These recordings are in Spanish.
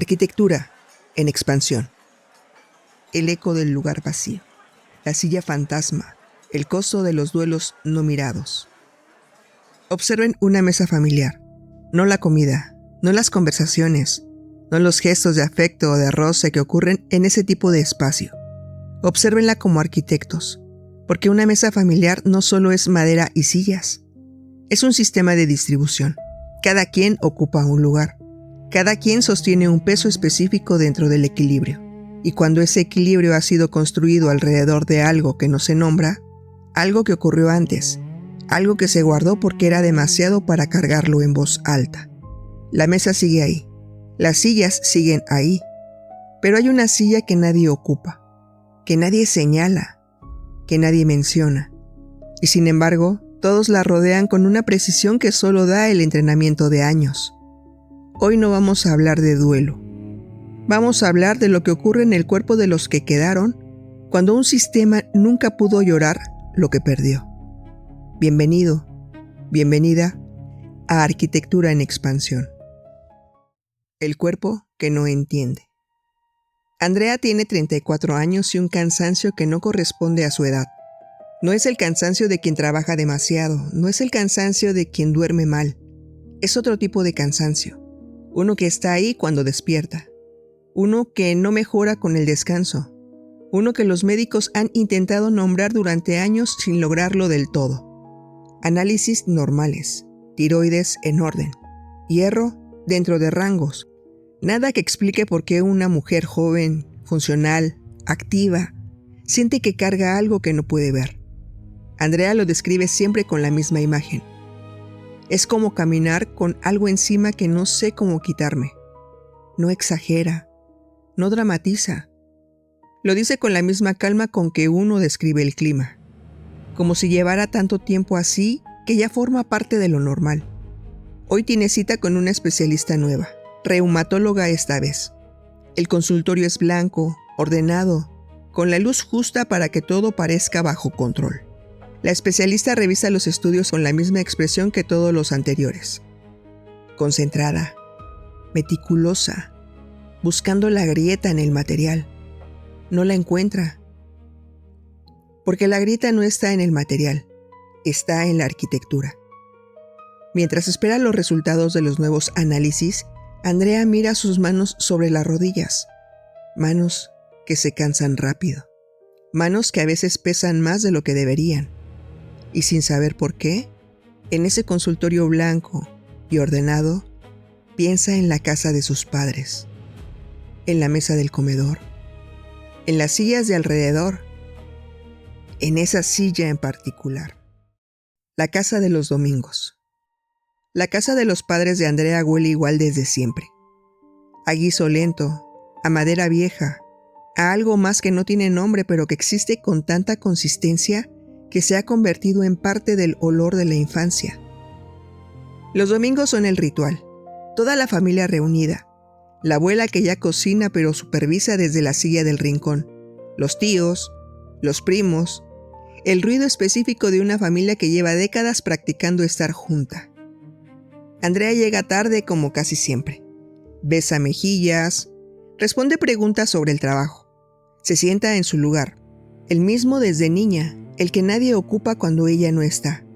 Arquitectura en expansión. El eco del lugar vacío. La silla fantasma. El costo de los duelos no mirados. Observen una mesa familiar. No la comida, no las conversaciones, no los gestos de afecto o de roce que ocurren en ese tipo de espacio. Obsérvenla como arquitectos, porque una mesa familiar no solo es madera y sillas. Es un sistema de distribución. Cada quien ocupa un lugar. Cada quien sostiene un peso específico dentro del equilibrio. Y cuando ese equilibrio ha sido construido alrededor de algo que no se nombra, algo que ocurrió antes, algo que se guardó porque era demasiado para cargarlo en voz alta. La mesa sigue ahí. Las sillas siguen ahí. Pero hay una silla que nadie ocupa, que nadie señala, que nadie menciona. Y sin embargo, todos la rodean con una precisión que solo da el entrenamiento de años. Hoy no vamos a hablar de duelo. Vamos a hablar de lo que ocurre en el cuerpo de los que quedaron cuando un sistema nunca pudo llorar lo que perdió. Bienvenido, bienvenida a Arquitectura en Expansión. El cuerpo que no entiende. Andrea tiene 34 años y un cansancio que no corresponde a su edad. No es el cansancio de quien trabaja demasiado, no es el cansancio de quien duerme mal. Es otro tipo de cansancio. Uno que está ahí cuando despierta. Uno que no mejora con el descanso. Uno que los médicos han intentado nombrar durante años sin lograrlo del todo. Análisis normales. Tiroides en orden. Hierro dentro de rangos. Nada que explique por qué una mujer joven, funcional, activa, siente que carga algo que no puede ver. Andrea lo describe siempre con la misma imagen. Es como caminar con algo encima que no sé cómo quitarme. No exagera, no dramatiza. Lo dice con la misma calma con que uno describe el clima. Como si llevara tanto tiempo así que ya forma parte de lo normal. Hoy tiene cita con una especialista nueva, reumatóloga esta vez. El consultorio es blanco, ordenado, con la luz justa para que todo parezca bajo control. La especialista revisa los estudios con la misma expresión que todos los anteriores. Concentrada, meticulosa, buscando la grieta en el material. No la encuentra. Porque la grieta no está en el material, está en la arquitectura. Mientras espera los resultados de los nuevos análisis, Andrea mira sus manos sobre las rodillas. Manos que se cansan rápido. Manos que a veces pesan más de lo que deberían. Y sin saber por qué, en ese consultorio blanco y ordenado, piensa en la casa de sus padres, en la mesa del comedor, en las sillas de alrededor, en esa silla en particular. La casa de los domingos. La casa de los padres de Andrea huele igual desde siempre. A guiso lento, a madera vieja, a algo más que no tiene nombre pero que existe con tanta consistencia que se ha convertido en parte del olor de la infancia. Los domingos son el ritual. Toda la familia reunida. La abuela que ya cocina pero supervisa desde la silla del rincón. Los tíos, los primos. El ruido específico de una familia que lleva décadas practicando estar junta. Andrea llega tarde como casi siempre. Besa mejillas, responde preguntas sobre el trabajo. Se sienta en su lugar, el mismo desde niña, el que nadie ocupa cuando ella no está.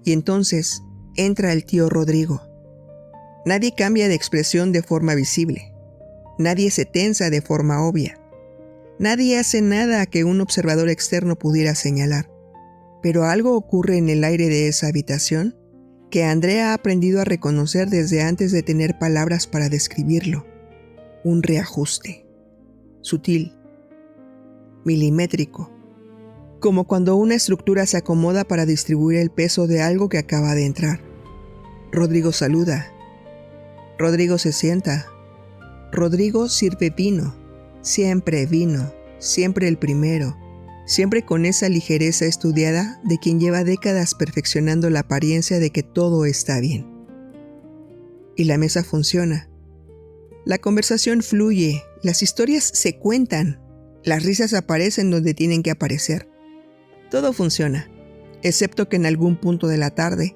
Y entonces entra el tío Rodrigo. Nadie cambia de expresión de forma visible. Nadie se tensa de forma obvia. Nadie hace nada que un observador externo pudiera señalar. Pero algo ocurre en el aire de esa habitación que Andrea ha aprendido a reconocer desde antes de tener palabras para describirlo. Un reajuste. Sutil. Milimétrico. Como cuando una estructura se acomoda para distribuir el peso de algo que acaba de entrar. Rodrigo saluda. Rodrigo se sienta. Rodrigo sirve vino. Siempre vino. Siempre el primero. Siempre con esa ligereza estudiada de quien lleva décadas perfeccionando la apariencia de que todo está bien. Y la mesa funciona. La conversación fluye, las historias se cuentan, las risas aparecen donde tienen que aparecer. Todo funciona, excepto que en algún punto de la tarde,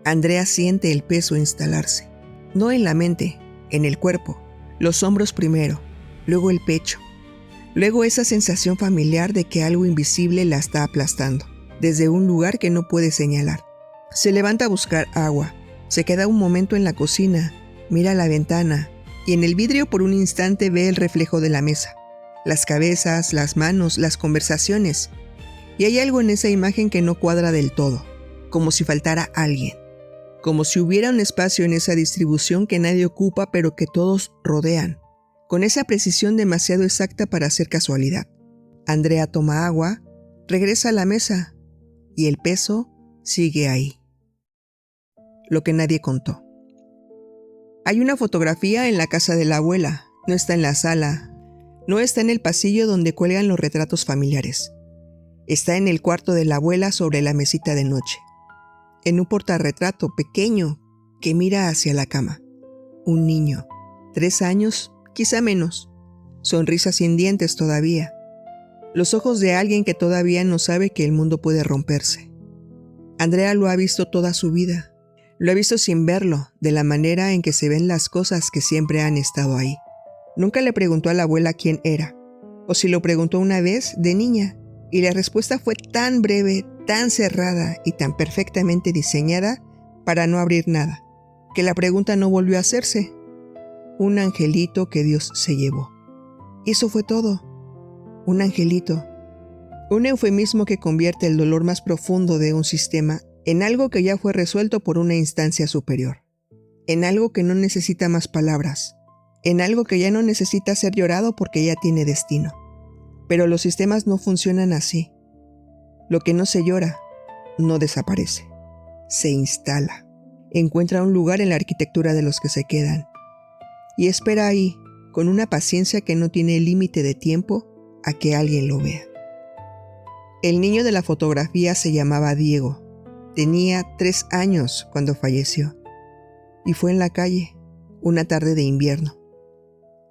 Andrea siente el peso instalarse. No en la mente, en el cuerpo, Los hombros primero, luego el pecho, luego esa sensación familiar de que algo invisible la está aplastando, desde un lugar que no puede señalar. Se levanta a buscar agua, se queda un momento en la cocina, mira a la ventana y en el vidrio por un instante ve el reflejo de la mesa, las cabezas, las manos, las conversaciones. Y hay algo en esa imagen que no cuadra del todo, como si faltara alguien, como si hubiera un espacio en esa distribución que nadie ocupa pero que todos rodean, con esa precisión demasiado exacta para ser casualidad. Andrea toma agua, regresa a la mesa y el peso sigue ahí. Lo que nadie contó. Hay una fotografía en la casa de la abuela, no está en la sala, no está en el pasillo donde cuelgan los retratos familiares. Está en el cuarto de la abuela sobre la mesita de noche, en un portarretrato pequeño que mira hacia la cama. Un niño, 3 años, quizá menos, sonrisa sin dientes todavía, los ojos de alguien que todavía no sabe que el mundo puede romperse. Andrea lo ha visto toda su vida. Lo ha visto sin verlo, de la manera en que se ven las cosas que siempre han estado ahí. Nunca le preguntó a la abuela quién era, o si lo preguntó una vez de niña, y la respuesta fue tan breve, tan cerrada y tan perfectamente diseñada para no abrir nada, que la pregunta no volvió a hacerse. Un angelito que Dios se llevó. Y eso fue todo. Un angelito. Un eufemismo que convierte el dolor más profundo de un sistema en algo que ya fue resuelto por una instancia superior, en algo que no necesita más palabras, en algo que ya no necesita ser llorado porque ya tiene destino. Pero los sistemas no funcionan así. Lo que no se llora, no desaparece, se instala, encuentra un lugar en la arquitectura de los que se quedan, y espera ahí, con una paciencia que no tiene límite de tiempo, a que alguien lo vea. El niño de la fotografía se llamaba Diego. Tenía 3 años cuando falleció, y fue en la calle, una tarde de invierno,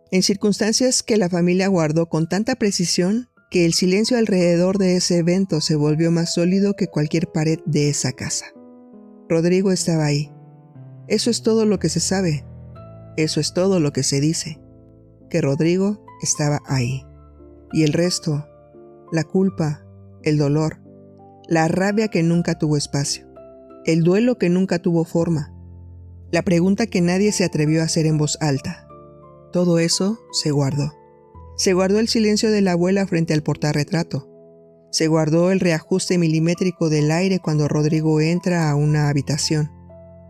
en circunstancias que la familia guardó con tanta precisión que el silencio alrededor de ese evento se volvió más sólido que cualquier pared de esa casa. Rodrigo estaba ahí. Eso es todo lo que se sabe, eso es todo lo que se dice, que Rodrigo estaba ahí. Y el resto, la culpa, el dolor, la rabia que nunca tuvo espacio, el duelo que nunca tuvo forma, la pregunta que nadie se atrevió a hacer en voz alta. Todo eso se guardó. Se guardó el silencio de la abuela frente al portarretrato. Se guardó el reajuste milimétrico del aire cuando Rodrigo entra a una habitación.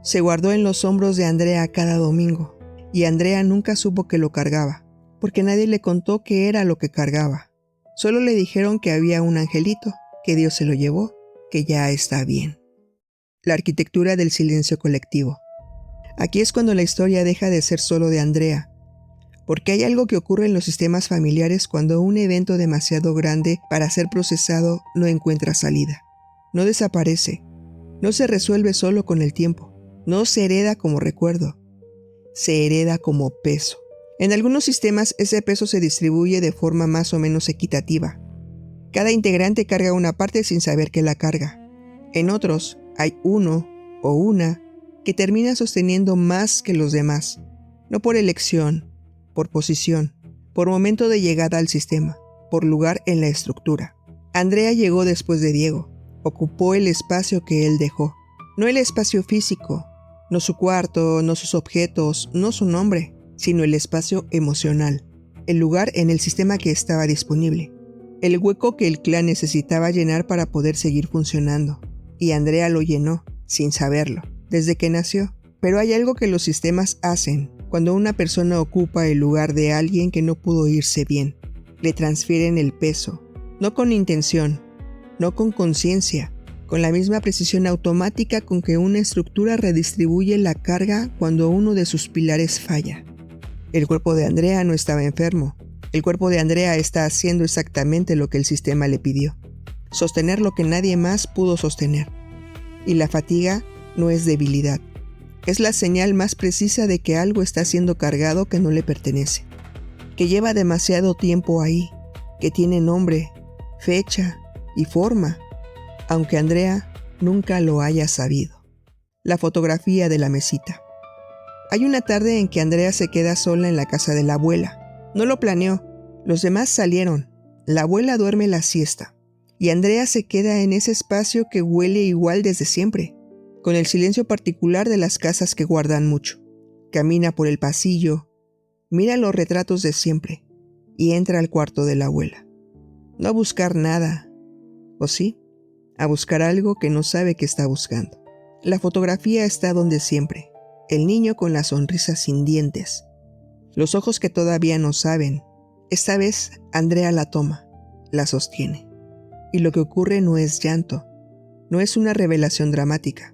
Se guardó en los hombros de Andrea cada domingo, y Andrea nunca supo que lo cargaba, porque nadie le contó qué era lo que cargaba. Solo le dijeron que había un angelito, que Dios se lo llevó, que ya está bien. La arquitectura del silencio colectivo. Aquí es cuando la historia deja de ser solo de Andrea, porque hay algo que ocurre en los sistemas familiares cuando un evento demasiado grande para ser procesado no encuentra salida. No desaparece, no se resuelve solo con el tiempo, no se hereda como recuerdo, se hereda como peso. En algunos sistemas ese peso se distribuye de forma más o menos equitativa. Cada integrante carga una parte sin saber que la carga. En otros, hay uno o una que termina sosteniendo más que los demás, no por elección, por posición, por momento de llegada al sistema, por lugar en la estructura. Andrea llegó después de Diego, ocupó el espacio que él dejó, no el espacio físico, no su cuarto, no sus objetos, no su nombre, sino el espacio emocional, el lugar en el sistema que estaba disponible. El hueco que el clan necesitaba llenar para poder seguir funcionando. Y Andrea lo llenó, sin saberlo, desde que nació. Pero hay algo que los sistemas hacen cuando una persona ocupa el lugar de alguien que no pudo irse bien. Le transfieren el peso, no con intención, no con conciencia, con la misma precisión automática con que una estructura redistribuye la carga cuando uno de sus pilares falla. El cuerpo de Andrea no estaba enfermo. El cuerpo de Andrea está haciendo exactamente lo que el sistema le pidió. Sostener lo que nadie más pudo sostener. Y la fatiga no es debilidad. Es la señal más precisa de que algo está siendo cargado que no le pertenece. Que lleva demasiado tiempo ahí. Que tiene nombre, fecha y forma. Aunque Andrea nunca lo haya sabido. La fotografía de la mesita. Hay una tarde en que Andrea se queda sola en la casa de la abuela. No lo planeó. Los demás salieron. La abuela duerme la siesta. Y Andrea se queda en ese espacio que huele igual desde siempre, con el silencio particular de las casas que guardan mucho. Camina por el pasillo, mira los retratos de siempre y entra al cuarto de la abuela. No a buscar nada, ¿o sí? A buscar algo que no sabe que está buscando. La fotografía está donde siempre. El niño con la sonrisa sin dientes. Los ojos que todavía no saben. Esta vez Andrea la toma, la sostiene. Y lo que ocurre no es llanto, no es una revelación dramática,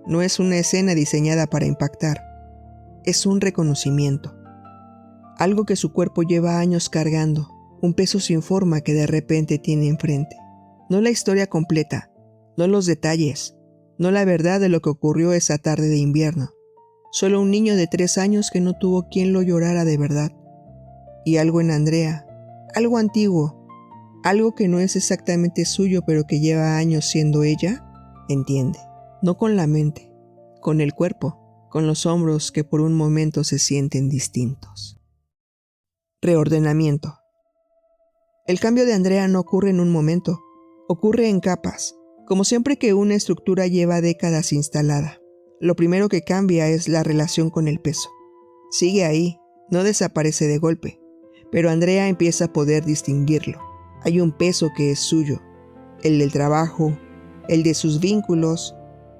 no es una escena diseñada para impactar. Es un reconocimiento. Algo que su cuerpo lleva años cargando, un peso sin forma que de repente tiene enfrente. No la historia completa, no los detalles, no la verdad de lo que ocurrió esa tarde de invierno. Solo un niño de 3 años que no tuvo quien lo llorara de verdad. Y algo en Andrea, algo antiguo, algo que no es exactamente suyo pero que lleva años siendo ella, entiende. No con la mente, con el cuerpo, con los hombros que por un momento se sienten distintos. Reordenamiento. El cambio de Andrea no ocurre en un momento, ocurre en capas, como siempre que una estructura lleva décadas instalada. Lo primero que cambia es la relación con el peso. Sigue ahí, no desaparece de golpe, pero Andrea empieza a poder distinguirlo. Hay un peso que es suyo, el del trabajo, el de sus vínculos,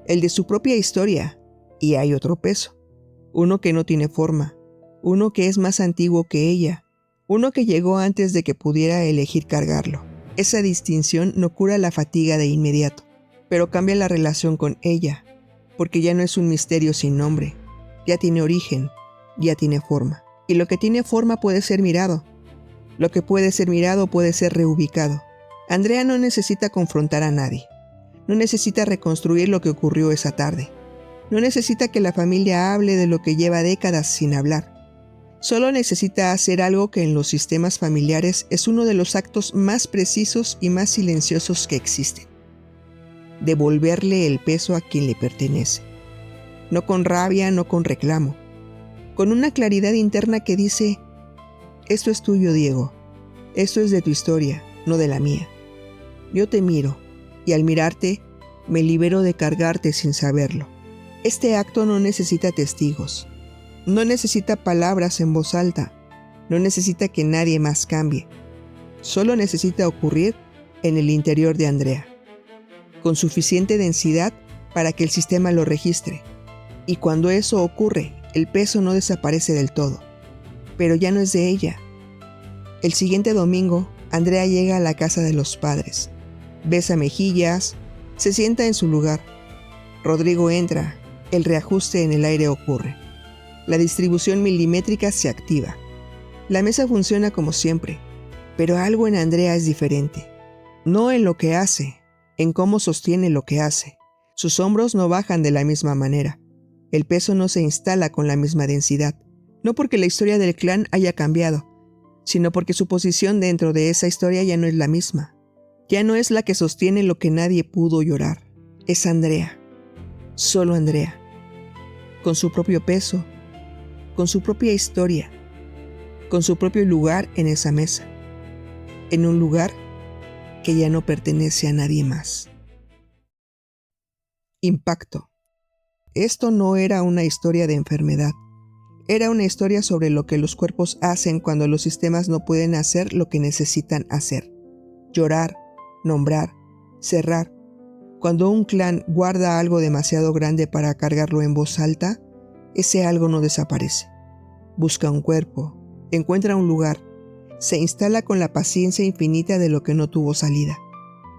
el de su propia historia, y hay otro peso, uno que no tiene forma, uno que es más antiguo que ella, uno que llegó antes de que pudiera elegir cargarlo. Esa distinción no cura la fatiga de inmediato, pero cambia la relación con ella, porque ya no es un misterio sin nombre, ya tiene origen, ya tiene forma. Y lo que tiene forma puede ser mirado. Lo que puede ser mirado puede ser reubicado. Andrea no necesita confrontar a nadie. No necesita reconstruir lo que ocurrió esa tarde. No necesita que la familia hable de lo que lleva décadas sin hablar. Solo necesita hacer algo que en los sistemas familiares es uno de los actos más precisos y más silenciosos que existen. Devolverle el peso a quien le pertenece. No con rabia, no con reclamo. Con una claridad interna que dice: esto es tuyo, Diego. Esto es de tu historia, no de la mía. Yo te miro, y al mirarte, me libero de cargarte sin saberlo. Este acto no necesita testigos. No necesita palabras en voz alta. No necesita que nadie más cambie. Solo necesita ocurrir en el interior de Andrea, con suficiente densidad para que el sistema lo registre. Y cuando eso ocurre, el peso no desaparece del todo, pero ya no es de ella. El siguiente domingo, Andrea llega a la casa de los padres. Besa mejillas, se sienta en su lugar. Rodrigo entra, el reajuste en el aire ocurre. La distribución milimétrica se activa. La mesa funciona como siempre, pero algo en Andrea es diferente. No en lo que hace, en cómo sostiene lo que hace. Sus hombros no bajan de la misma manera. El peso no se instala con la misma densidad. No porque la historia del clan haya cambiado, sino porque su posición dentro de esa historia ya no es la misma. Ya no es la que sostiene lo que nadie pudo llorar. Es Andrea. Solo Andrea. Con su propio peso, con su propia historia, con su propio lugar en esa mesa. En un lugar que ya no pertenece a nadie más. Impacto. Esto no era una historia de enfermedad. Era una historia sobre lo que los cuerpos hacen cuando los sistemas no pueden hacer lo que necesitan hacer. Llorar, nombrar, cerrar. Cuando un clan guarda algo demasiado grande para cargarlo en voz alta, ese algo no desaparece. Busca un cuerpo, encuentra un lugar, se instala con la paciencia infinita de lo que no tuvo salida.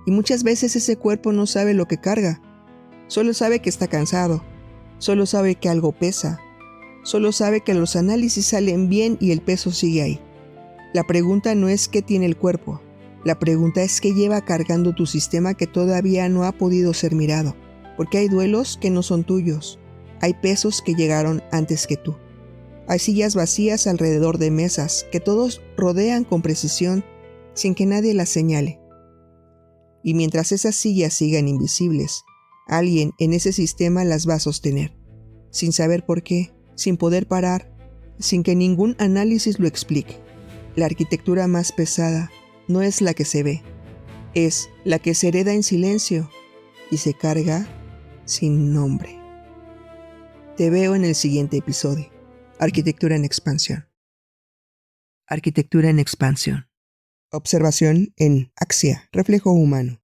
Y muchas veces ese cuerpo no sabe lo que carga. Solo sabe que está cansado. Solo sabe que algo pesa. Solo sabe que los análisis salen bien y el peso sigue ahí. La pregunta no es qué tiene el cuerpo. La pregunta es qué lleva cargando tu sistema que todavía no ha podido ser mirado. Porque hay duelos que no son tuyos. Hay pesos que llegaron antes que tú. Hay sillas vacías alrededor de mesas que todos rodean con precisión sin que nadie las señale. Y mientras esas sillas sigan invisibles, alguien en ese sistema las va a sostener, sin saber por qué, sin poder parar, sin que ningún análisis lo explique. La arquitectura más pesada no es la que se ve, es la que se hereda en silencio y se carga sin nombre. Te veo en el siguiente episodio. Arquitectura en expansión. Arquitectura en expansión. Observación en Axia, reflejo humano.